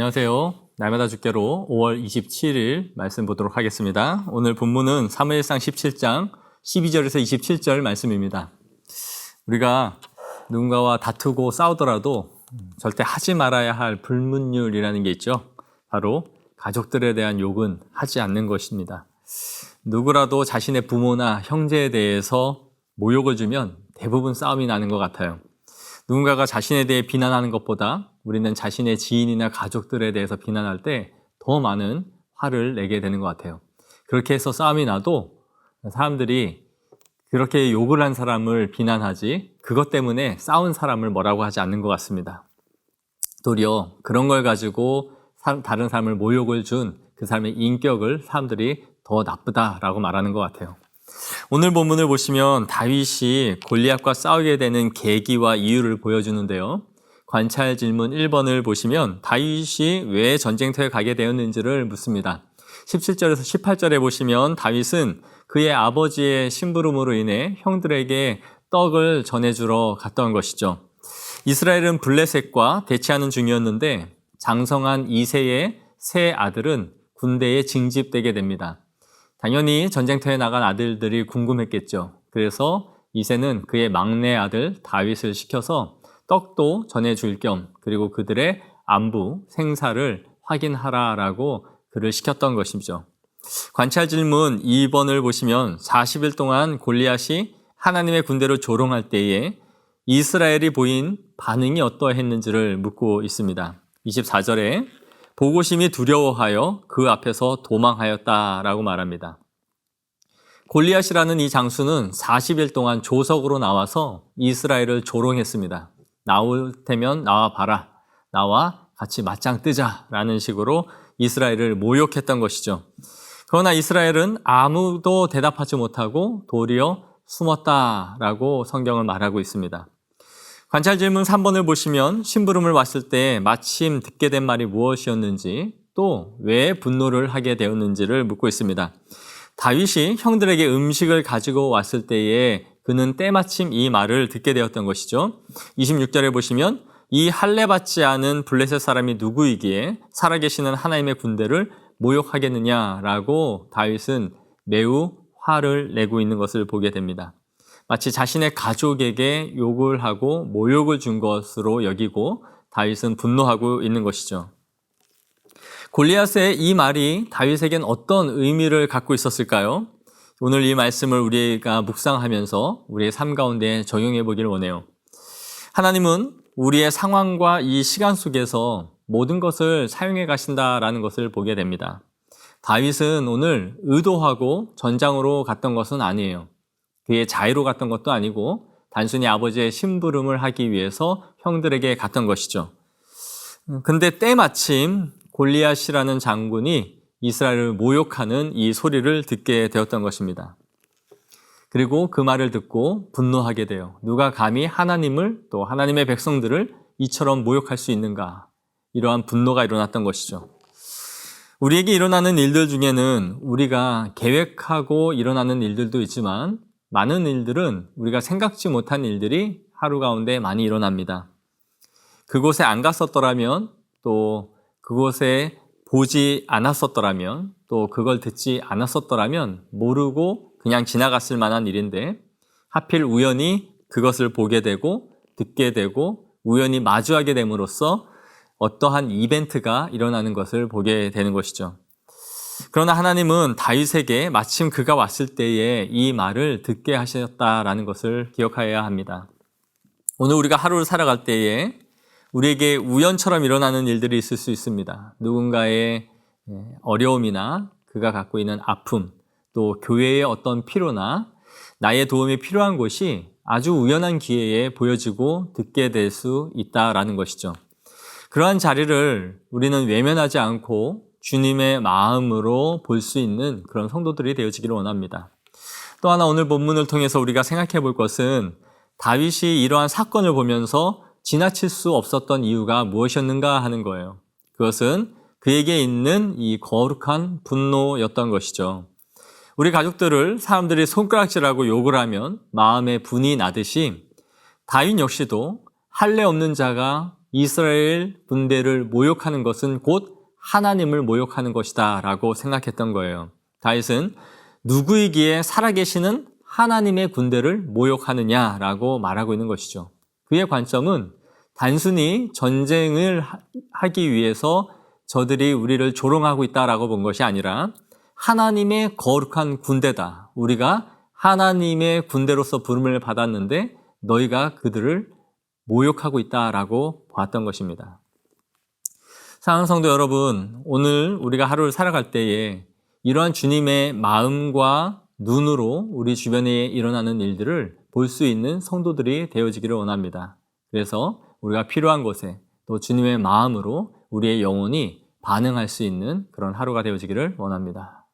안녕하세요. 날마다 주께로 5월 27일 말씀 보도록 하겠습니다. 오늘 본문은 사무엘상 17장 12절에서 27절 말씀입니다. 우리가 누군가와 다투고 싸우더라도 절대 하지 말아야 할 불문율이라는 게 있죠. 바로 가족들에 대한 욕은 하지 않는 것입니다. 누구라도 자신의 부모나 형제에 대해서 모욕을 주면 대부분 싸움이 나는 것 같아요. 누군가가 자신에 대해 비난하는 것보다 우리는 자신의 지인이나 가족들에 대해서 비난할 때 더 많은 화를 내게 되는 것 같아요. 그렇게 해서 싸움이 나도 사람들이 그렇게 욕을 한 사람을 비난하지 그것 때문에 싸운 사람을 뭐라고 하지 않는 것 같습니다. 도리어 그런 걸 가지고 다른 사람을 모욕을 준 그 사람의 인격을 사람들이 더 나쁘다라고 말하는 것 같아요. 오늘 본문을 보시면 다윗이 골리앗과 싸우게 되는 계기와 이유를 보여주는데요. 관찰 질문 1번을 보시면 다윗이 왜 전쟁터에 가게 되었는지를 묻습니다. 17절에서 18절에 보시면 다윗은 그의 아버지의 심부름으로 인해 형들에게 떡을 전해주러 갔던 것이죠. 이스라엘은 블레셋과 대치하는 중이었는데 장성한 이새의 세 아들은 군대에 징집되게 됩니다. 당연히 전쟁터에 나간 아들들이 궁금했겠죠. 그래서 이새는 그의 막내 아들 다윗을 시켜서 떡도 전해줄 겸 그리고 그들의 안부, 생사를 확인하라라고 그를 시켰던 것이죠. 관찰 질문 2번을 보시면 40일 동안 골리앗이 하나님의 군대로 조롱할 때에 이스라엘이 보인 반응이 어떠했는지를 묻고 있습니다. 24절에 보고심이 두려워하여 그 앞에서 도망하였다라고 말합니다. 골리앗이라는 이 장수는 40일 동안 조석으로 나와서 이스라엘을 조롱했습니다. 나올 테면 나와 봐라. 나와 같이 맞짱 뜨자라는 식으로 이스라엘을 모욕했던 것이죠. 그러나 이스라엘은 아무도 대답하지 못하고 도리어 숨었다라고 성경은 말하고 있습니다. 관찰 질문 3번을 보시면 심부름을 왔을 때 마침 듣게 된 말이 무엇이었는지 또 왜 분노를 하게 되었는지를 묻고 있습니다. 다윗이 형들에게 음식을 가지고 왔을 때에 그는 때마침 이 말을 듣게 되었던 것이죠. 26절에 보시면 이 할례받지 않은 블레셋 사람이 누구이기에 살아계시는 하나님의 군대를 모욕하겠느냐라고 다윗은 매우 화를 내고 있는 것을 보게 됩니다. 마치 자신의 가족에게 욕을 하고 모욕을 준 것으로 여기고 다윗은 분노하고 있는 것이죠. 골리앗의 이 말이 다윗에겐 어떤 의미를 갖고 있었을까요? 오늘 이 말씀을 우리가 묵상하면서 우리의 삶 가운데 적용해 보기를 원해요. 하나님은 우리의 상황과 이 시간 속에서 모든 것을 사용해 가신다라는 것을 보게 됩니다. 다윗은 오늘 의도하고 전장으로 갔던 것은 아니에요. 그의 자의로 갔던 것도 아니고 단순히 아버지의 심부름을 하기 위해서 형들에게 갔던 것이죠. 근데 때마침 골리앗이라는 장군이 이스라엘을 모욕하는 이 소리를 듣게 되었던 것입니다. 그리고 그 말을 듣고 분노하게 돼요. 누가 감히 하나님을 또 하나님의 백성들을 이처럼 모욕할 수 있는가? 이러한 분노가 일어났던 것이죠. 우리에게 일어나는 일들 중에는 우리가 계획하고 일어나는 일들도 있지만 많은 일들은 우리가 생각지 못한 일들이 하루 가운데 많이 일어납니다. 그곳에 안 갔었더라면 또 그곳에 보지 않았었더라면 또 그걸 듣지 않았었더라면 모르고 그냥 지나갔을 만한 일인데 하필 우연히 그것을 보게 되고 듣게 되고 우연히 마주하게 됨으로써 어떠한 이벤트가 일어나는 것을 보게 되는 것이죠. 그러나 하나님은 다윗에게 마침 그가 왔을 때에 이 말을 듣게 하셨다라는 것을 기억해야 합니다. 오늘 우리가 하루를 살아갈 때에 우리에게 우연처럼 일어나는 일들이 있을 수 있습니다. 누군가의 어려움이나 그가 갖고 있는 아픔, 또 교회의 어떤 필요나 나의 도움이 필요한 것이 아주 우연한 기회에 보여지고 듣게 될 수 있다라는 것이죠. 그러한 자리를 우리는 외면하지 않고 주님의 마음으로 볼 수 있는 그런 성도들이 되어지기를 원합니다. 또 하나 오늘 본문을 통해서 우리가 생각해 볼 것은 다윗이 이러한 사건을 보면서 지나칠 수 없었던 이유가 무엇이었는가 하는 거예요. 그것은 그에게 있는 이 거룩한 분노였던 것이죠. 우리 가족들을 사람들이 손가락질하고 욕을 하면 마음에 분이 나듯이 다윗 역시도 할례 없는 자가 이스라엘 군대를 모욕하는 것은 곧 하나님을 모욕하는 것이다 라고 생각했던 거예요. 다윗은 누구이기에 살아계시는 하나님의 군대를 모욕하느냐라고 말하고 있는 것이죠. 그의 관점은 단순히 전쟁을 하기 위해서 저들이 우리를 조롱하고 있다라고 본 것이 아니라 하나님의 거룩한 군대다. 우리가 하나님의 군대로서 부름을 받았는데 너희가 그들을 모욕하고 있다라고 봤던 것입니다. 사랑하는 성도 여러분, 오늘 우리가 하루를 살아갈 때에 이러한 주님의 마음과 눈으로 우리 주변에 일어나는 일들을 볼 수 있는 성도들이 되어지기를 원합니다. 그래서 우리가 필요한 곳에 또 주님의 마음으로 우리의 영혼이 반응할 수 있는 그런 하루가 되어지기를 원합니다.